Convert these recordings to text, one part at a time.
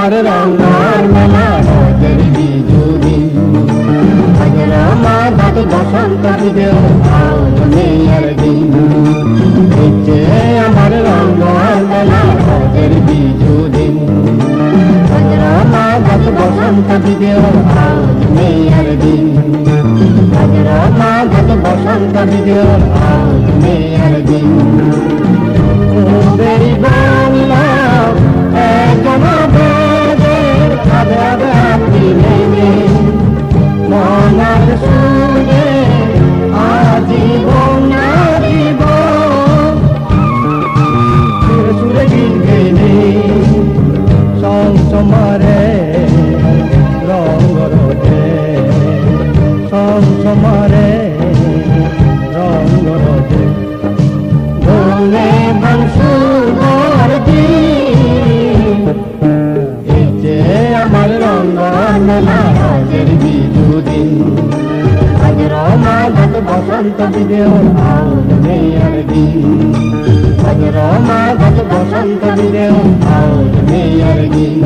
আমার রঙের মেলা রোদের বিজুরি মাঘ বসন্ত বিদেও মেয়ের দিন আমার রঙের মেলা রোদের বিজুরি মাঘ বসন্ত বিদেও মেয়ের দিন মাঘ বসন্ত বিদেও মেয়ের দিন বাংলা মনার সুরে আজীবন আজীবন সুরে গীত গেলে সংসমারে রঙ রোদে সংসমারে রঙ রোদে ভোলে বংশুধর দিন আমার রঙের মেলা রোদের বিজুদিন হাজার মাঘ বসন্ত বিদেও মেয়ের দিন হাজার মাঘ বসন্ত বিদেও মেয়ের দিন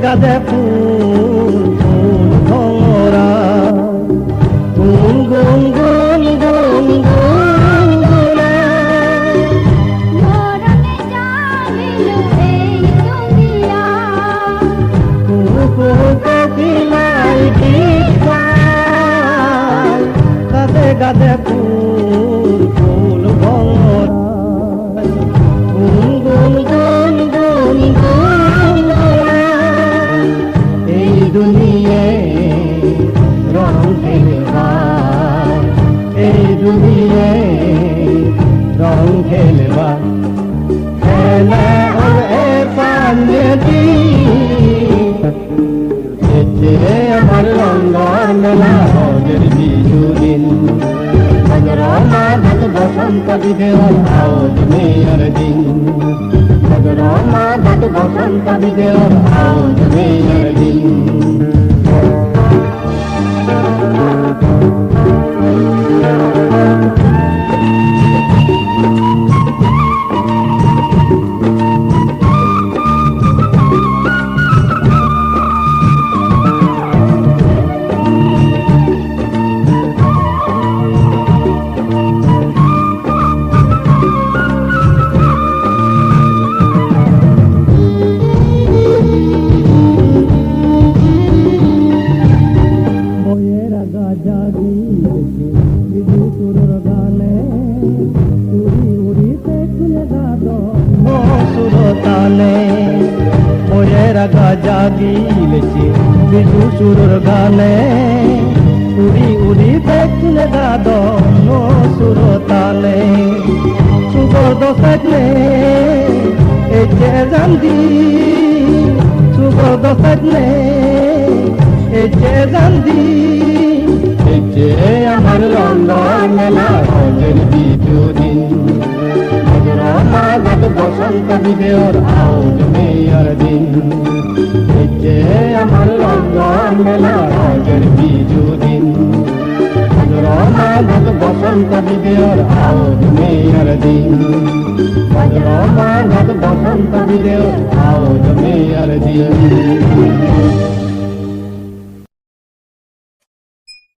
গাদে ফুল ফুল ভরা গুন গুন গুন গুন গুন গুনে কোকিলাই গীত গায় গাদে গাদে ফুল ফুল ভরা গুন গুন গুন গুন গুন দুনিয়ে রং খেলবার এই দুনিয়ে রং খেলবার খেলা এ পান্ডি আমার রঙের মেলা রোদের বিজুদিন হাজার মাঘ বসন্ত বিদেও মেয়ের দিন হাজার মাঘ বসন্ত বিদেও মেয়ের দিন জাগিলেছে বিজু সুরর গানে উড়ি উড়ি দেখলে গাদন সুর তালে সুগর্দ সাজলে এই যে জান্দি সুগর্দ সাজলে এই যে জান্দি এই যে আমার রঙের মেলা রোদের বিজুদিন মাঘ বসন্ত বিদেওর মেয়ের দিন আমার রঙের মেলা রোদের বিজুদিন মাঘ বসন্ত বিদেওর মেয়ের দিন মাঘ বসন্ত বিদেওর মেয়ের দিন